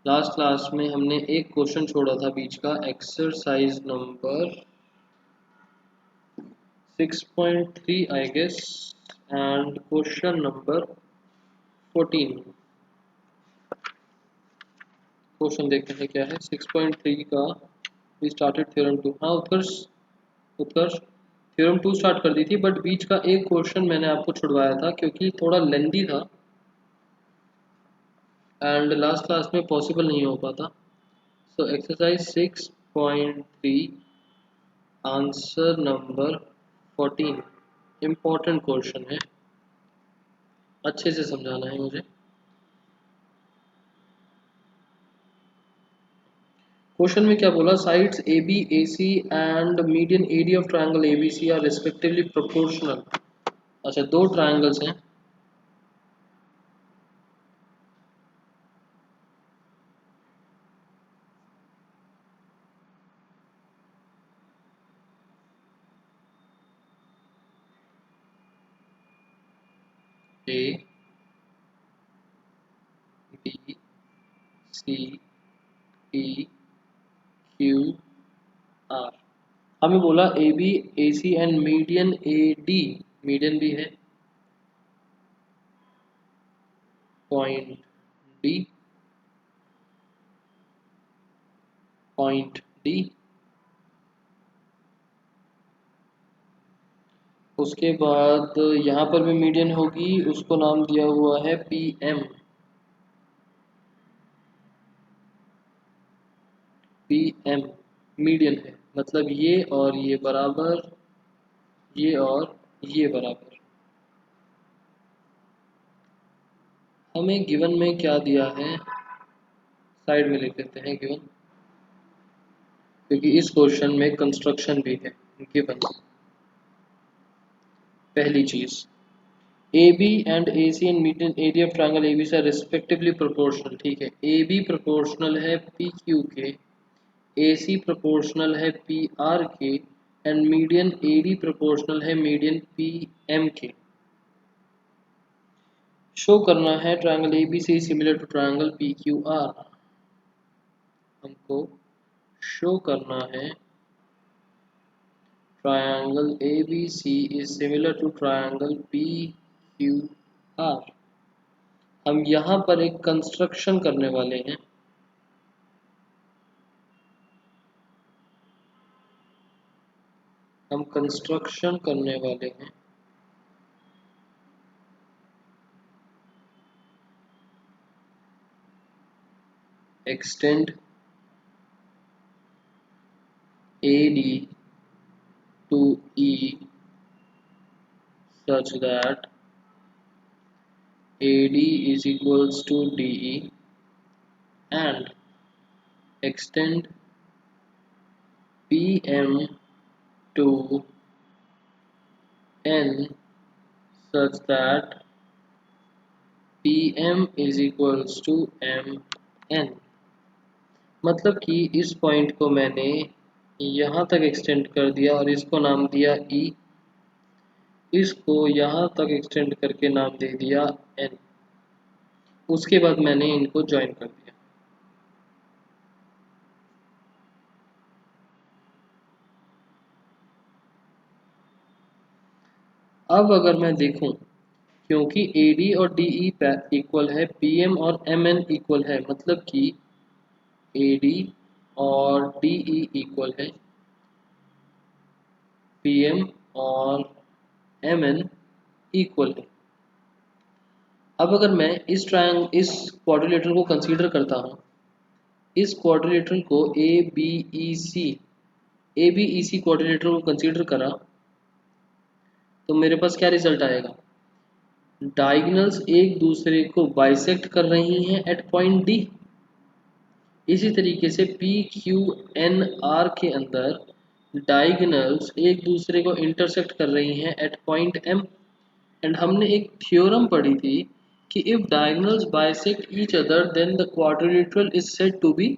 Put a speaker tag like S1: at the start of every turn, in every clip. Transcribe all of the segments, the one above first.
S1: Last class में हमने एक क्वेश्चन छोड़ा था बीच का, exercise number 6.3 I guess, and question number 14। Question देखते हैं क्या है 6.3 का। We started theorem 2। हाँ उत्कर्ष थ्योरम 2 स्टार्ट कर दी थी, बट बीच का एक क्वेश्चन मैंने आपको छुड़वाया था क्योंकि थोड़ा लेंदी था एंड लास्ट क्लास में पॉसिबल नहीं हो पाता। So exercise 6.3 answer number 14 important question है, अच्छे से समझाना है मुझे। क्वेश्चन में क्या बोला, sides A B A C and median area of triangle A B C are respectively proportional. अच्छा, दो ट्रायंगल्स हैं, A B C D Q R. हमें बोला A B A C and median A D, median भी है, point D, point D. उसके बाद यहाँ पर भी मीडियन होगी, उसको नाम दिया हुआ है P M. P M median है, मतलब ये और ये बराबर, ये और ये बराबर। हमें गिवन में क्या दिया है, साइड में लिख देते हैं गिवन, क्योंकि इस क्वेश्चन में कंस्ट्रक्शन भी है। गिवन पहली चीज, A B and A C and median area of triangle A B C are respectively proportional. ठीक है, ए बी प्रोपोर्शनल है पी क्यू के, ए सी प्रोपोर्शनल है पी आर के, and median A D proportional है median P M के। Show करना है triangle A B C similar to triangle P Q R. हमको शो करना है triangle A B C is similar to triangle P Q are. हम यहाँ पर एक कंस्ट्रक्शन करने वाले हैं। हम कंस्ट्रक्शन करने वाले हैं, extend A D to E such that AD is equals to DE and extend PM to N such that PM is equals to MN। मतलब कि इस पॉइंट को मैंने यहाँ तक एक्सटेंड कर दिया और इसको नाम दिया E, इसको यहाँ तक एक्सटेंड करके नाम दे दिया N। उसके बाद मैंने इनको ज्वाइन कर दिया। अब अगर मैं देखूं, क्योंकि AD और DE इक्वल है, PM और MN इक्वल है, मतलब कि AD और DE इक्वल है, PM और MN इक्वल है। अब अगर मैं इस क्वाड्रिलेटरल को कंसीडर करता हूँ, इस क्वाड्रिलेटरल को ABEC क्वाड्रिलेटरल को कंसीडर करा, तो मेरे पास क्या रिजल्ट आएगा, डायगोनल्स एक दूसरे को बाइसेक्ट कर रही हैं एट पॉइंट डी। इसी तरीके से पी क्यू एन आर के अंदर डायगोनल्स एक दूसरे को इंटरसेक्ट कर रही हैं एट पॉइंट एम। एंड हमने एक थ्योरम पढ़ी थी कि if diagonals bisect each other then the quadrilateral is said to be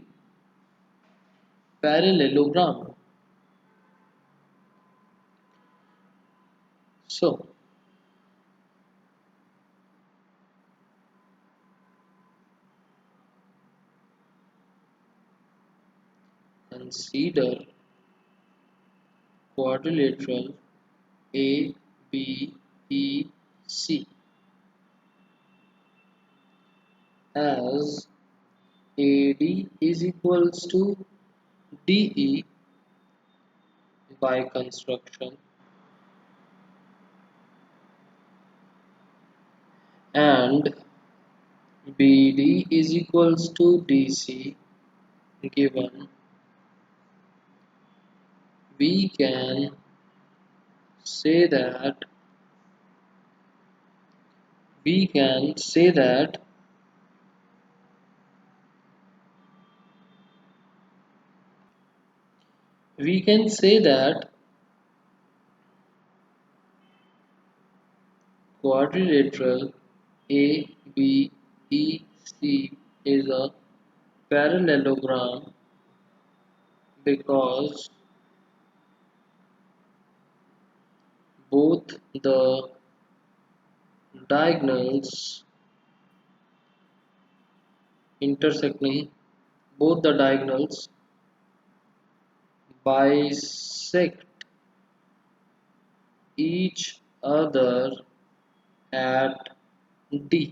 S1: parallelogram. So consider quadrilateral ABC as AD is equals to DE by construction and BD is equals to DC given, we can say that we can say that we can say that quadrilateral ABEC is a parallelogram because both the diagonals intersect नहीं, both the diagonals bisect each other at D।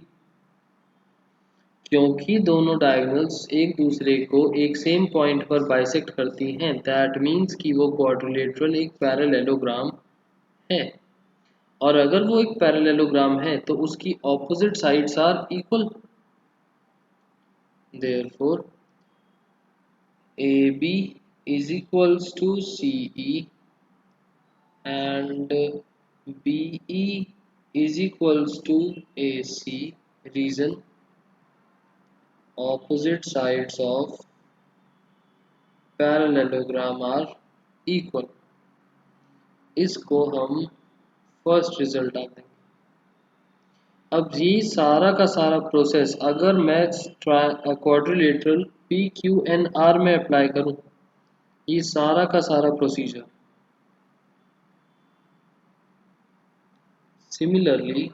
S1: क्योंकि दोनों diagonals एक दूसरे को एक same point पर bisect करती हैं, दैट मीन्स कि वो क्वाड्रिलेटरल एक पैरेललोग्राम है। और अगर वो एक पैरेललोग्राम है तो उसकी opposite sides are equal, therefore AB is equals to CE and BE is equals to AC। Reason opposite sides of parallelogram are equal। इसको हम फर्स्ट रिजल्ट आते हैं। अब ये सारा का सारा प्रोसेस अगर मैं क्वाड्रिलेटरल PQNR में अप्लाई करूं, ये सारा का सारा procedure similarly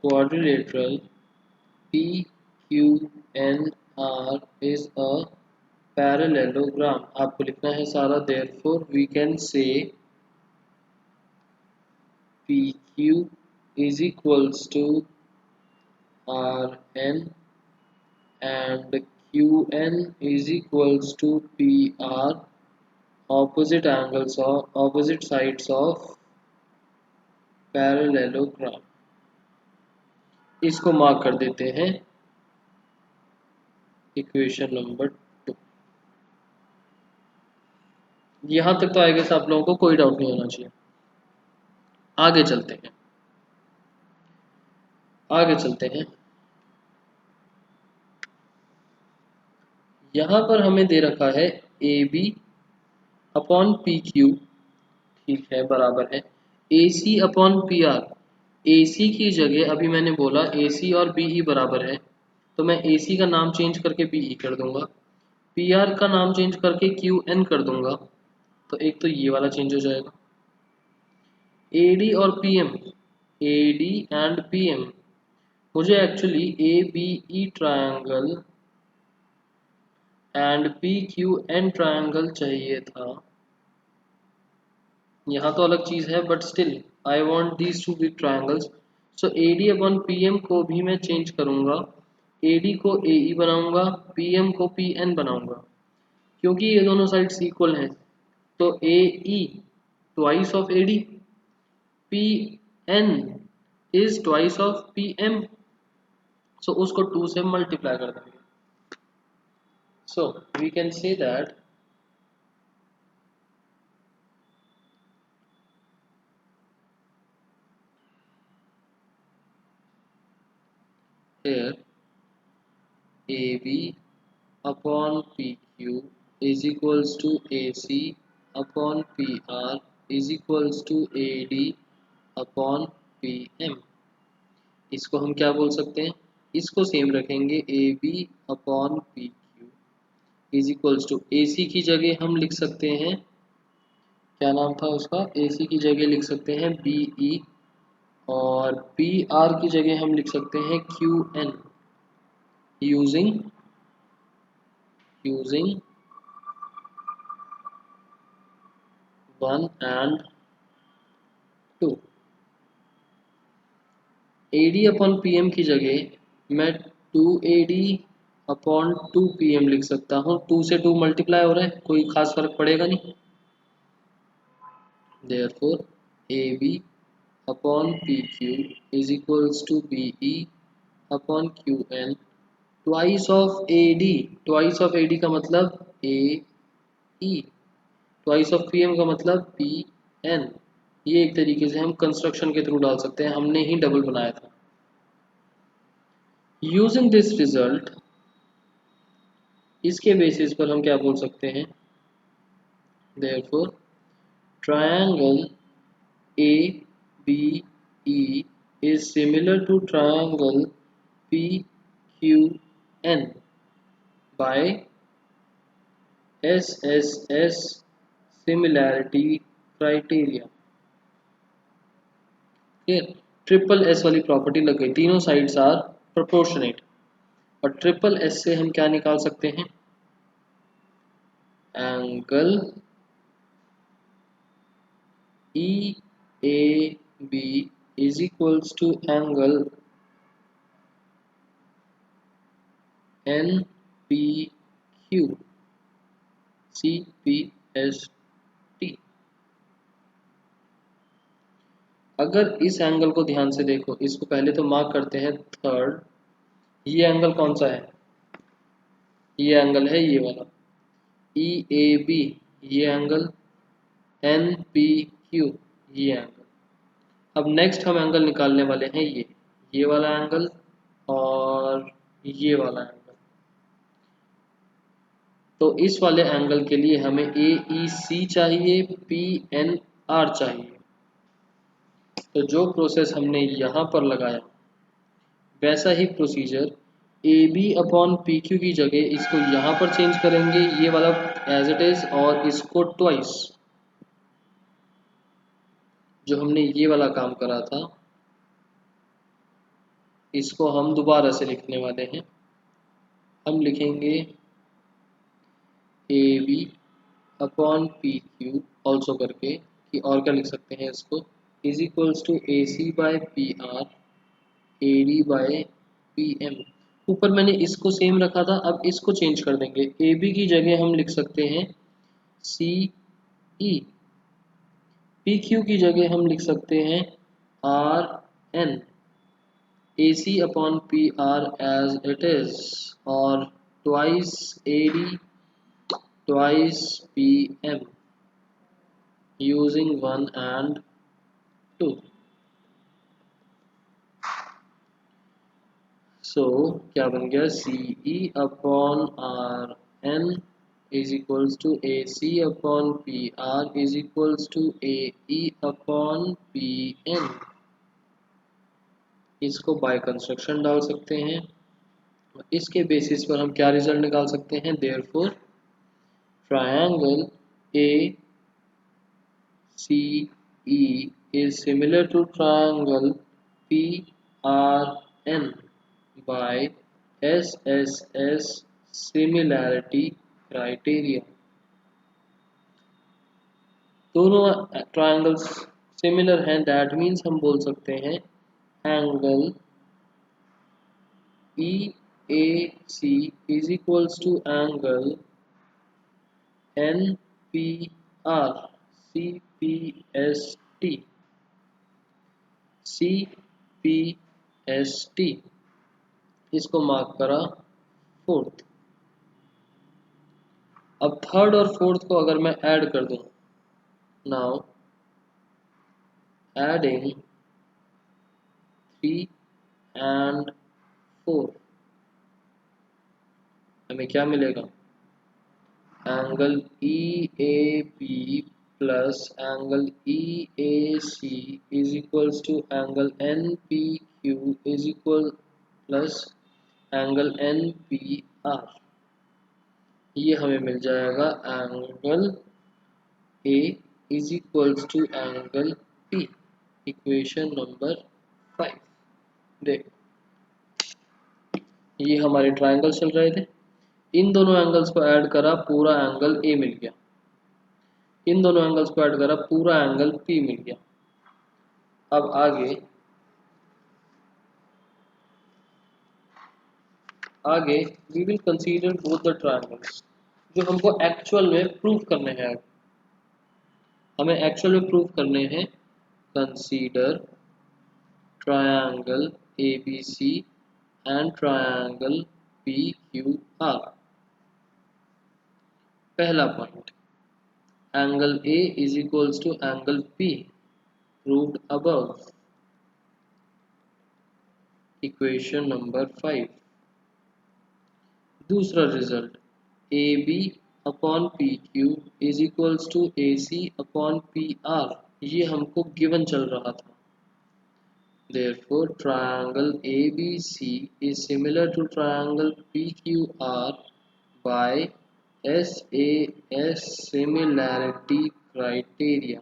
S1: quadrilateral PQNR is a parallelogram। आपको लिखना है सारा, therefore we can say PQ is equals to RN and QN is equals to PR, opposite sides of parallelogram। इसको मार्क कर देते हैं इक्वेशन नंबर 2। यहां तक तो आई गेस आप लोगों को कोई डाउट नहीं होना चाहिए। आगे चलते हैं, आगे चलते हैं। यहां पर हमें दे रखा है AB अपॉन PQ, ठीक है, बराबर है AC अपॉन PR। AC की जगह अभी मैंने बोला AC और BE बराबर है, तो मैं AC का नाम चेंज करके BE कर दूंगा, PR का नाम चेंज करके QN कर दूंगा, तो एक तो ये वाला चेंज हो जाएगा। AD और PM, AD एंड PM, मुझे actually ABE triangle and PQN triangle चाहिए था। यहाँ तो अलग चीज है but still I want these two big triangles. So AD upon PM को भी मैं चेंज करूंगा, AD को AE बनाऊंगा, PM को PN बनाऊंगा, क्योंकि ये दोनों साइड्स इक्वल हैं। तो AE twice of AD, PN is twice of PM, so उसको 2 से मल्टीप्लाई कर देंगे। So we can say that here AB upon PQ is equals to AC upon PR is equals to AD upon PM। इसको हम क्या बोल सकते हैं, इसको सेम रखेंगे AB upon PQ is equals to AC की जगह हम लिख सकते हैं, क्या नाम था उसका, AC की जगह लिख सकते हैं BE और PR की जगह हम लिख सकते हैं QN using using 1 and 2। AD upon PM की जगह मैं 2AD अपॉन 2PM लिख सकता हूँ। 2 से 2 मल्टीप्लाई हो रहा है, कोई खास फर्क पड़ेगा नहीं। Therefore AB upon PQ is equals to BE upon QN twice of AD। twice of AD का मतलब AE, twice of PM का मतलब PN। ये एक तरीके से हम कंस्ट्रक्शन के थ्रू डाल सकते हैं, हमने ही डबल बनाया था। यूजिंग दिस रिजल्ट, इसके बेसिस पर हम क्या बोल सकते हैं, therefore triangle ABE is similar to triangle PQN by SSS similarity criteria। Triple S वाली प्रॉपर्टी लग गई, तीनों साइड्स आर प्रोपोर्शनेट। और ट्रिपल एस से हम क्या निकाल सकते हैं, angle EAB is equals to angle NPQ CPST। अगर इस एंगल को ध्यान से देखो, इसको पहले तो मार्क करते हैं थर्ड। ये एंगल कौन सा है, ये एंगल है ये वाला EAB, ये एंगल NPQ, ये एंगल। अब नेक्स्ट हम एंगल निकालने वाले हैं ये वाला एंगल और ये वाला एंगल। तो इस वाले एंगल के लिए हमें AEC चाहिए, PNR चाहिए। तो जो प्रोसेस हमने यहाँ पर लगाया वैसा ही प्रोसीजर AB अपॉन PQ की जगह इसको यहाँ पर चेंज करेंगे, ये वाला एज इट इज, और इसको ट्वाइस, जो हमने ये वाला काम करा था इसको हम दोबारा से लिखने वाले हैं। हम लिखेंगे AB अपॉन PQ ऑल्सो करके, कि और क्या लिख सकते हैं इसको, is equals to AC by PR AD by PM। ऊपर मैंने इसको सेम रखा था, अब इसको चेंज कर देंगे। AB की जगह हम लिख सकते हैं CE, PQ की जगह हम लिख सकते हैं RN, AC upon PR as it is, और twice AD twice PM using 1 and 2। So क्या बन गया, CE upon RN is equals to AC upon PR is equals to AE upon PN। इसको बाय कंस्ट्रक्शन डाल सकते हैं, इसके basis पर हम क्या रिजल्ट निकाल सकते हैं, therefore triangle ACE is similar to triangle PRN by SSS similarity criteria। दोनों ट्रायंगल्स सिमिलर हैं, दैट मीन्स हम बोल सकते हैं angle EAC is equals to angle NPR CPST CPST। इसको मार्क करा फोर्थ। अब थर्ड और फोर्थ को अगर मैं ऐड कर दूं, नाउ एडिंग 3 and 4, हमें क्या मिलेगा, angle EAB plus angle EAC is equals to angle NPQ is equal plus angle NPR। ये हमें मिल जाएगा angle A is equals to angle P, equation number 5। देखो ये हमारे ट्रायंगल चल रहे थे, इन दोनों एंगल्स को ऐड करा, पूरा एंगल ए मिल गया। इन दोनों एंगल्स को ऐड करा, पूरा एंगल पी मिल गया। अब आगे we will consider both the triangles, जो हमको एक्चुअल में प्रूव करने हैं। हमें एक्चुअल में प्रूव करने हैं। Consider triangle ABC and triangle PQR। पहला point, angle A is equals to angle P, proved above। Equation number 5। दूसरा result, AB upon PQ is equals to AC upon PR। ये हमको गिवन चल रहा था। Therefore, triangle ABC is similar to triangle PQR by SAS similarity criteria,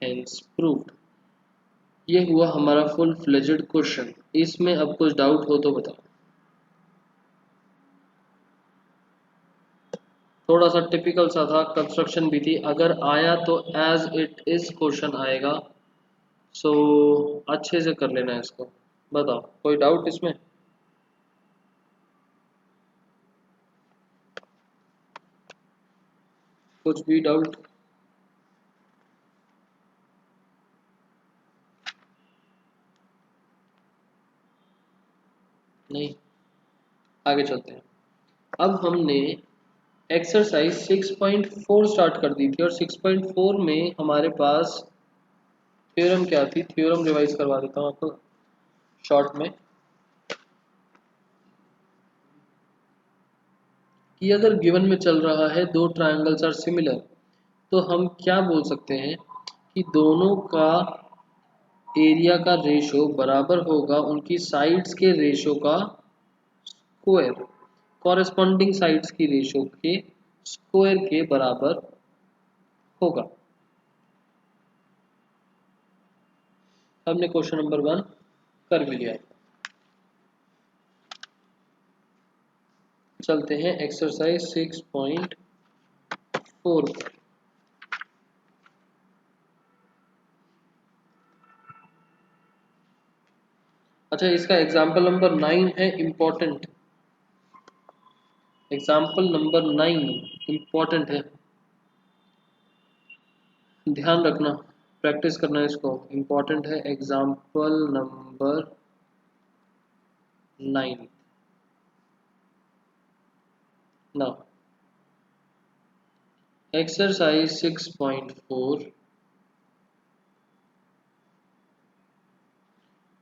S1: hence proved। ये हुआ हमारा full fledged question. इसमें अब कुछ डाउट हो तो बताओ। थोड़ा सा टिपिकल सा था, कंस्ट्रक्शन भी थी। अगर आया तो एज इट इज क्वेश्चन आएगा, सो अच्छे से कर लेना इसको। बताओ कोई डाउट इसमें? कुछ भी डाउट? नहीं, आगे चलते हैं। अब हमने एक्सरसाइज 6.4 स्टार्ट कर दी थी और 6.4 में हमारे पास थ्योरम क्या थी? थ्योरम रिवाइज करवा देता हूँ आपको शॉर्ट में, कि अगर गिवन में चल रहा है दो ट्रायंगल्स आर सिमिलर, तो हम क्या बोल सकते हैं कि दोनों का एरिया का रेशो बराबर होगा उनकी साइड्स के रेशो का स्क्वायर। कॉरेस्पॉन्डिंग साइड्स की रेशो के स्क्वायर के बराबर होगा। हमने क्वेश्चन नंबर 1 कर भी लिया है। चलते हैं एक्सरसाइज 6.4 पर। अच्छा, इसका एग्जाम्पल नंबर 9 है इम्पोर्टेंट। एग्जाम्पल नंबर 9 इम्पोर्टेंट है, ध्यान रखना, प्रैक्टिस करना इसको। इम्पोर्टेंट है example number 9। Now exercise 6.4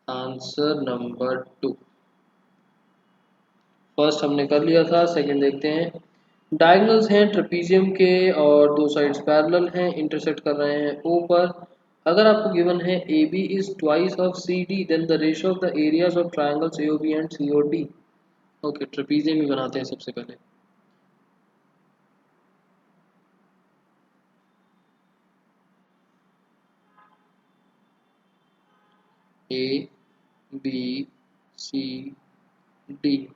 S1: answer number 2। First हमने कर लिया था, सेकंड देखते हैं। डायगोनल्स हैं ट्रेपीजियम के और दो साइड्स पैरेलल हैं, इंटरसेक्ट कर रहे हैं O पर। अगर आपको गिवन है AB is twice of CD, then the ratio of the areas of triangles AOB and COD। Okay, trapezium ही बनाते हैं सबसे पहले। ABCD।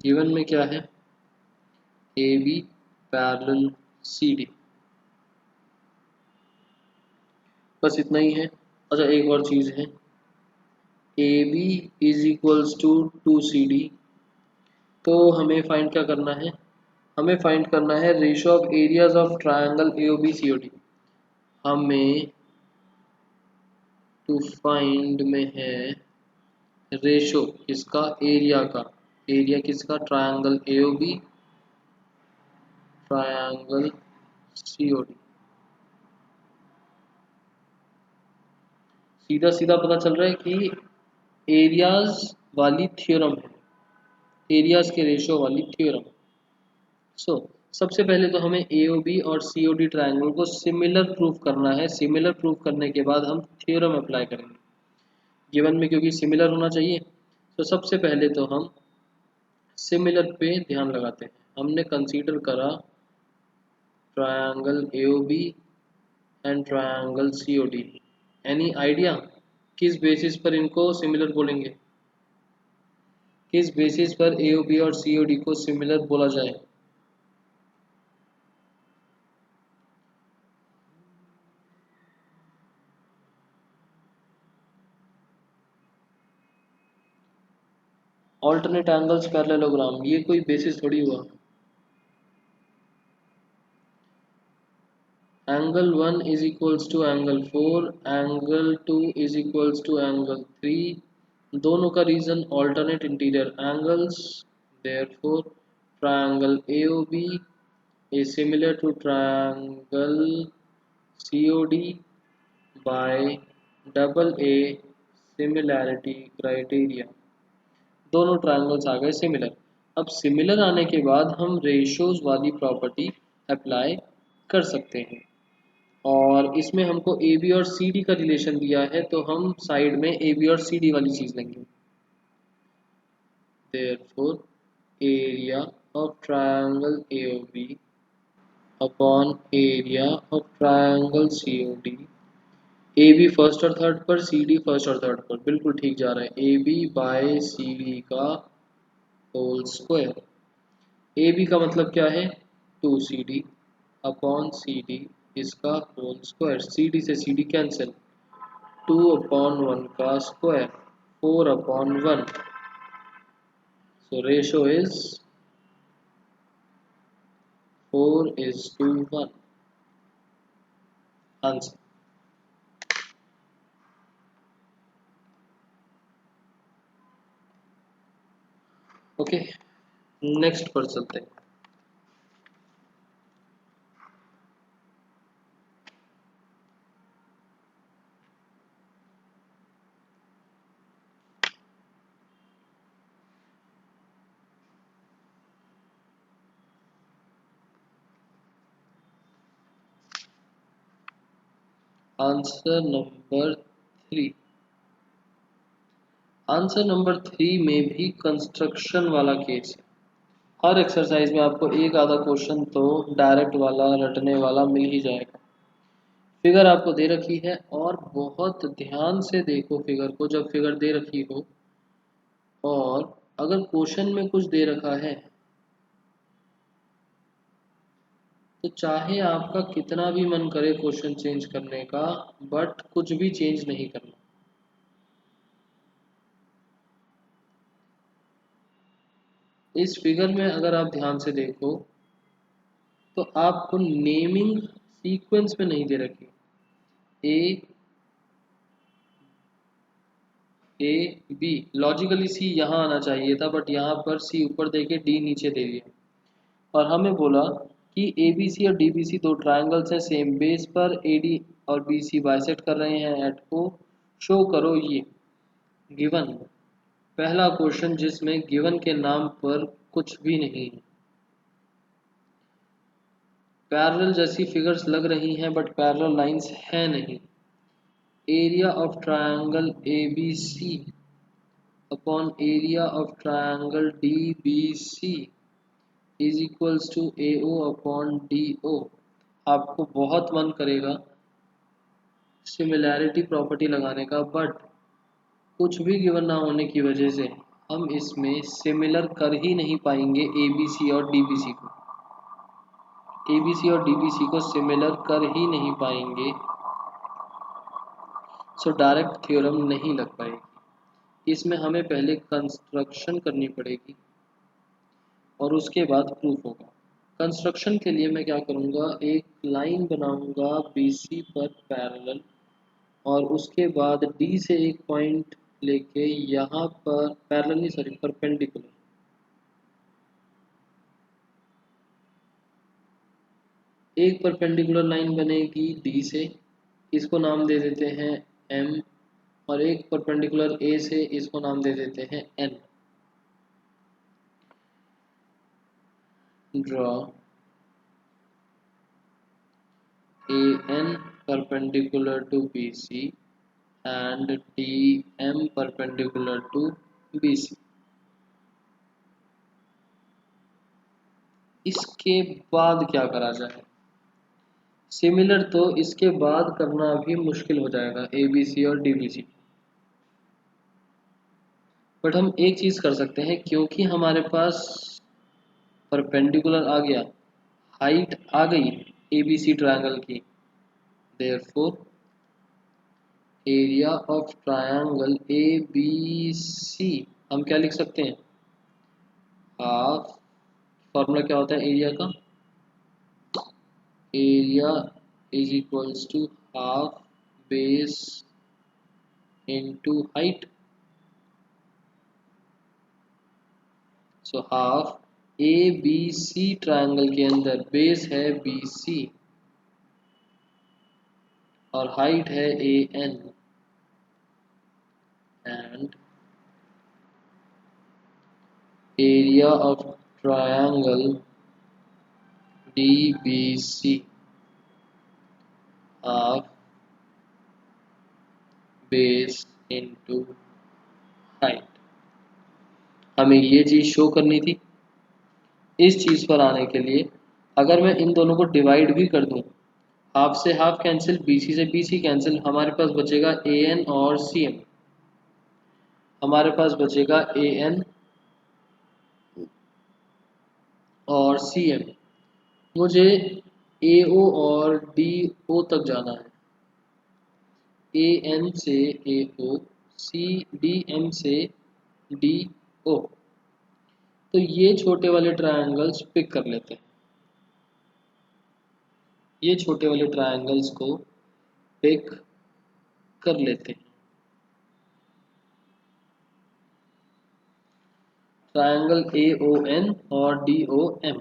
S1: गिवन में क्या है? AB पैरेलल CD, बस इतना ही है। अच्छा, एक और चीज़ है, AB is equals to 2CD। तो हमें फाइंड क्या करना है? हमें फाइंड करना है ratio of areas of triangle AOB COD। हमें टू फाइंड में है रेशियो किसका? एरिया का। एरिया किसका? Triangle AOB, triangle COD। सीधा सीधा पता चल रहा है कि एरियाज वाली थ्योरम है, एरियाज के रेशियो वाली थ्योरम। सो सबसे पहले तो हमें AOB और COD ट्रायंगल को सिमिलर प्रूफ करना है। सिमिलर प्रूफ करने के बाद हम थ्योरम अप्लाई करेंगे गिवन में, क्योंकि सिमिलर होना चाहिए। तो सबसे पहले तो हम सिमिलर पे ध्यान लगाते हैं। हमने कंसीडर करा triangle AOB and triangle COD। Any idea किस बेसिस पर इनको सिमिलर बोलेंगे? किस बेसिस पर AOB और COD को सिमिलर बोला जाए? ऑल्टरनेट एंगल्स पैरेललोग्राम, ये कोई बेसिस थोड़ी हुआ। Angle 1 is equals to angle 4, angle 2 is equals to angle 3, दोनों का reason alternate interior angles, therefore triangle AOB is similar to triangle COD by double A similarity criteria। दोनों triangles आ गए similar. अब similar आने के बाद हम रेशियोज वाली प्रॉपर्टी अप्लाई कर सकते हैं, और इसमें हमको AB और CD का रिलेशन दिया है, तो हम साइड में AB और CD वाली चीज लेंगे। Therefore area of triangle AOB upon area of triangle COD। AB first और थर्ड पर, CD फर्स्ट और थर्ड पर, बिल्कुल ठीक जा रहा है। AB बाय CD का होल स्क्वायर। AB का मतलब क्या है? 2CD अपॉन CD इसका होल स्क्वायर। CD से CD कैंसिल, 2 अपॉन 1 का square, 4 upon 1। So ratio is 4:1। Answer. Okay, next पर चलते हैं। Answer number 3। आंसर नंबर 3 में भी कंस्ट्रक्शन वाला केस है। हर एक्सरसाइज में आपको एक आधा क्वेश्चन तो डायरेक्ट वाला रटने वाला मिल ही जाएगा। फिगर आपको दे रखी है, और बहुत ध्यान से देखो फिगर को। जब फिगर दे रखी हो और अगर क्वेश्चन में कुछ दे रखा है, तो चाहे आपका कितना भी मन करे क्वेश्चन चेंज करने का, बट कुछ भी चेंज नहीं करना। इस फिगर में अगर आप ध्यान से देखो तो आपको नेमिंग सीक्वेंस में नहीं दे रखी। ए बी, लॉजिकली सी यहाँ आना चाहिए था, बट यहाँ पर सी ऊपर देके डी नीचे दे दिया। और हमें बोला कि ए बी सी और डी बी सी दो ट्राइंगल्स हैं सेम बेस पर, ए डी और बी सी बाइसेक्ट कर रहे हैं एट को, शो करो ये गिवन। पहला क्वेश्चन जिसमें गिवन के नाम पर कुछ भी नहीं है। पैरेलल जैसी फिगर्स लग रही हैं, बट पैरेलल लाइंस है नहीं। Area of triangle ABC upon area of triangle DBC is equals to AO upon DO। आपको बहुत मन करेगा सिमिलैरिटी प्रॉपर्टी लगाने का, बट कुछ भी गिवन ना होने की वजह से हम इसमें सिमिलर कर ही नहीं पाएंगे ABC और DBC को। ABC और DBC को सिमिलर कर ही नहीं पाएंगे, सो डायरेक्ट थ्योरम नहीं लग पाएगी। इसमें हमें पहले कंस्ट्रक्शन करनी पड़ेगी और उसके बाद प्रूफ होगा। कंस्ट्रक्शन के लिए मैं क्या करूँगा, एक लाइन बनाऊँगा BC पर पैरेलल, और उसके बाद D से एक पॉइंट लेके यहाँ पर पैरेलल नहीं, सॉरी, परपेंडिकुलर। एक परपेंडिकुलर लाइन बनेगी D से, इसको नाम दे देते हैं M, और एक परपेंडिकुलर A से, इसको नाम दे देते हैं N। Draw AN perpendicular to BC and DM perpendicular to BC। इसके बाद क्या करा जाए? सिमिलर तो इसके बाद करना भी मुश्किल हो जाएगा, ए बी सी और डी बी सी। बट हम एक चीज़ कर सकते हैं, क्योंकि हमारे पास परपेंडिकुलर आ गया, हाइट आ गई ए बी सी ट्रायंगल की, therefore area of triangle A B C हम क्या लिख सकते हैं, हाफ, फॉर्मूला क्या होता है एरिया का, area is equals to half base into height. So half A B C triangle के अंदर बेस है बी सी और हाइट है A N, and area of triangle D B C half base into height. हमें ये चीज़ show करनी थी। इस चीज़ पर आने के लिए अगर मैं इन दोनों को डिवाइड भी कर दूं, हाफ से हाफ कैंसिल, बीसी से बीसी कैंसिल, हमारे पास बचेगा ए एन और सी एम। हमारे पास बचेगा ए एन और सी एम। मुझे ए ओ और डी ओ तक जाना है, ए एन से ए ओ, सी डी एम से डी ओ। तो ये छोटे वाले ट्रायंगल्स पिक कर लेते हैं, ये छोटे वाले ट्रायंगल्स को पिक कर लेते हैं। ट्रायंगल ए ओ एन और डी ओ एम।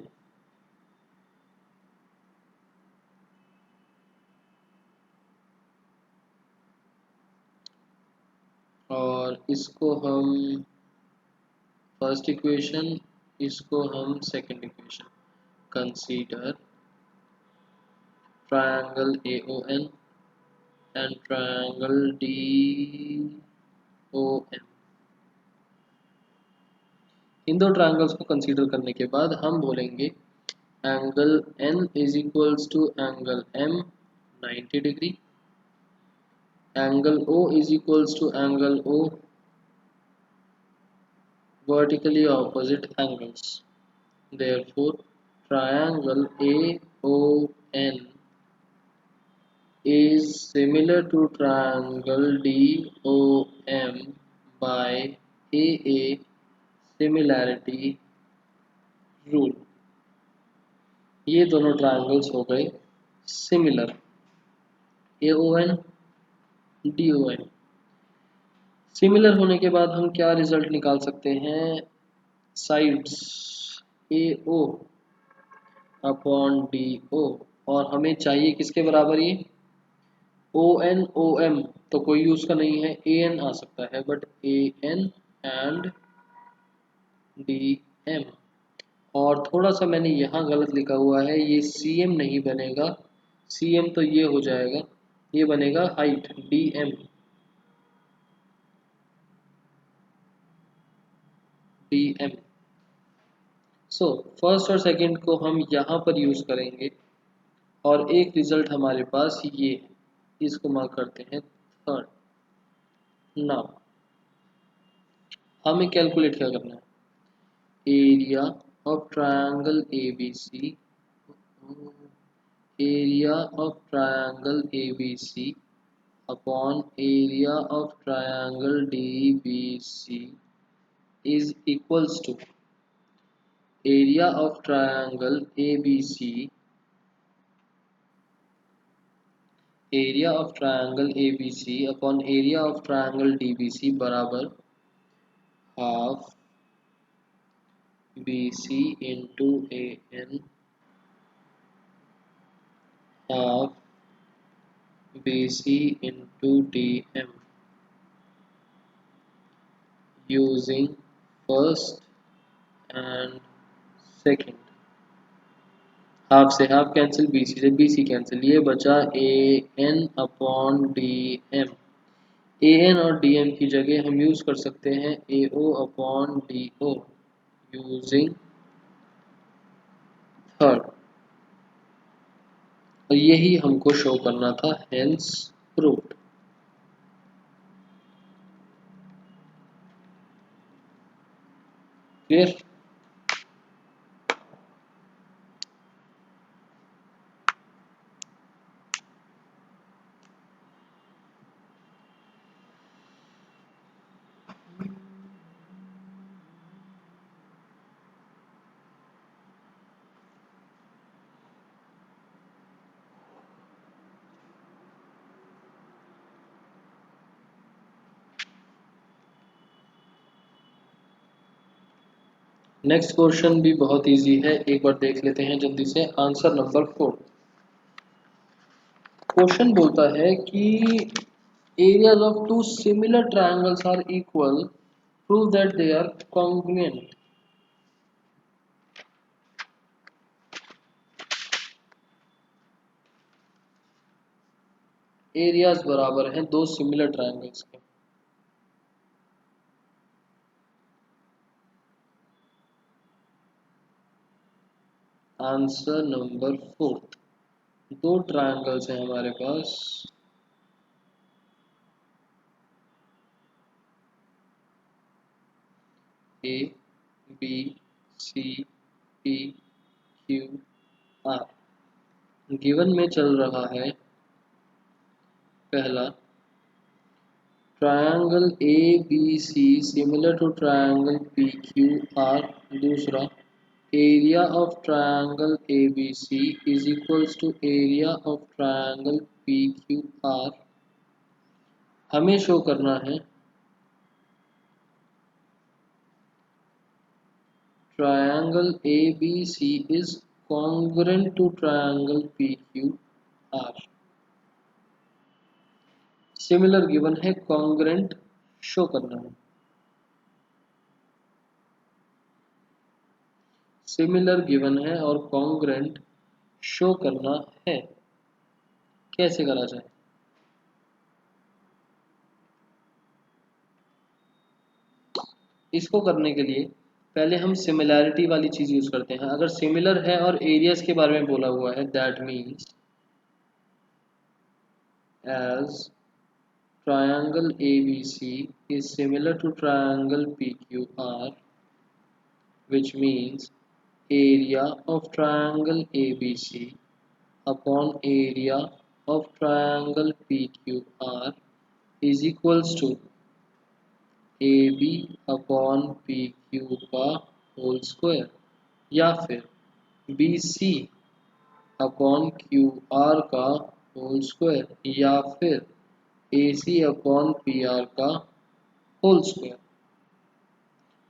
S1: और इसको हम फर्स्ट इक्वेशन, इसको हम second equation. Consider triangle A O N and triangle D O M. इन दो ट्रायंगल्स को कंसीडर करने के बाद हम बोलेंगे angle N is equals to angle M 90 degree, angle O is equals to angle O vertically opposite angles. Therefore, triangle AON is similar to triangle DOM by AA similarity rule. ये दोनों triangles हो गए similar, AON DON। Similar होने के बाद हम क्या result निकाल सकते हैं, साइड्स AO अपॉन DO, और हमें चाहिए किसके बराबर ये, ओ एन ओ एम तो कोई यूज का नहीं है, ए एन आ सकता है, but A N and D M. और थोड़ा सा मैंने यहाँ गलत लिखा हुआ है, ये सी एम नहीं बनेगा, सी एम तो ये हो जाएगा, ये बनेगा height D M, D M. So first और सेकंड को हम यहाँ पर यूज करेंगे, और एक रिजल्ट हमारे पास ये है, इसको मार्क करते हैं थर्ड। नाउ हमें कैलकुलेट क्या करना है, area of triangle ABC, area of triangle ABC upon area of triangle DBC is equals to area of triangle ABC, area of triangle ABC upon area of triangle DBC बराबर half BC into AN half BC into DM using first and second। Half से half cancel, BC से BC cancel, ये बचा AN upon DM। AN और DM की जगह हम use कर सकते हैं AO upon DO using third. और यही हमको शो करना था, hence proved. Clear? Next question भी बहुत इजी है, एक बार देख लेते हैं जल्दी से। Answer number 4। क्वेश्चन बोलता है कि areas of two similar triangles are equal, prove that they are congruent. Areas बराबर हैं दो सिमिलर ट्रायंगल्स के। Answer number 4। दो ट्रायंगल्स हैं हमारे पास, A B C P Q R. Given में चल रहा है पहला, triangle A B C similar to triangle P Q R. दूसरा, area of triangle A B C is equals to area of triangle P Q R. हमें show करना है triangle ABC is congruent to triangle PQR। Similar given है, congruent show करना है। Similar given है और congruent show करना है। कैसे करा जाए? इसको करने के लिए पहले हम सिमिलैरिटी वाली चीज यूज करते हैं। अगर सिमिलर है और एरियाज के बारे में बोला हुआ है, that means as triangle ABC is similar to triangle PQR, which means area of triangle ABC upon area of triangle PQR is equals to AB upon PQ का होल स्क्वायर, या फिर BC अपॉन QR का whole square, या फिर AC upon PR का whole square.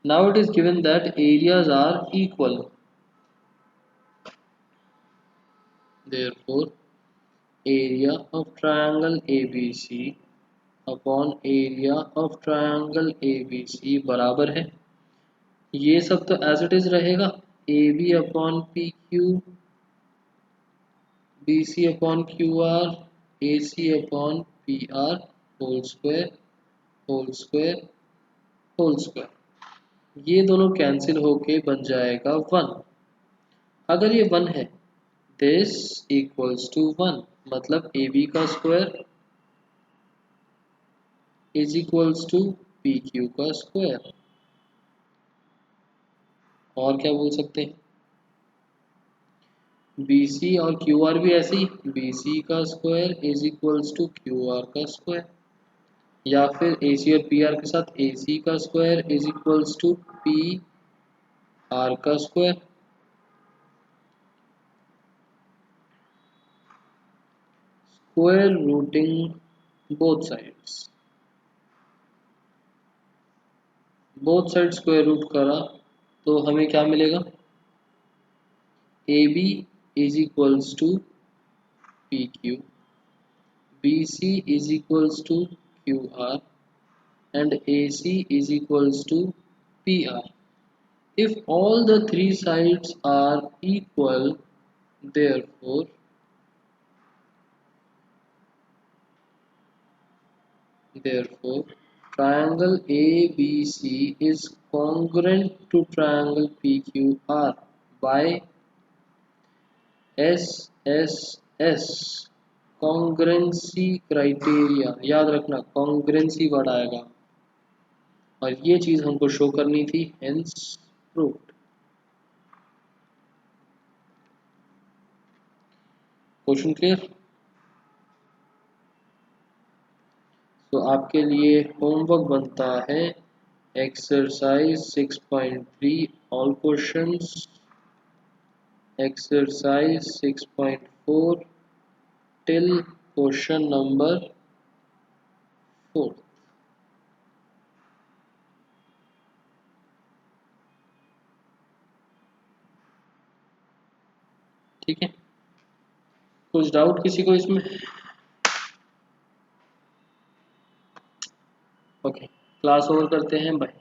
S1: Now it is given that areas are equal. Therefore, area of triangle ABC upon area of triangle ABC बराबर है, ये सब तो एज इट इज रहेगा, AB upon PQ, BC upon QR, AC upon PR whole square whole square whole square. ये दोनों cancel होके बन जाएगा 1। अगर ये 1 है, दिस इक्वल्स टू 1, मतलब AB का square is equals to PQ का स्क्वायर। और क्या बोल सकते हैं? BC और QR भी ऐसे ही, BC का square is equals to QR का स्क्वायर, या फिर AC और PR के साथ AC का square is equals to PR का square. Square rooting both sides, both side square root करा तो हमें क्या मिलेगा? AB is equals to PQ, BC is equals to QR, and AC is equals to PR. If all the three sides are equal, therefore triangle ABC is congruent to triangle PQR by S S कॉन्ग्रेंसी criteria, याद रखना कॉन्ग्रेंसी word आएगा और ये चीज हमको show करनी थी, hence proved. Question clear? तो आपके लिए होमवर्क बनता है exercise 6.3 all questions, exercise 6.4 till question number 4। ठीक है, कुछ डाउट किसी को इसमें? ओके, क्लास ओवर करते हैं, बाय।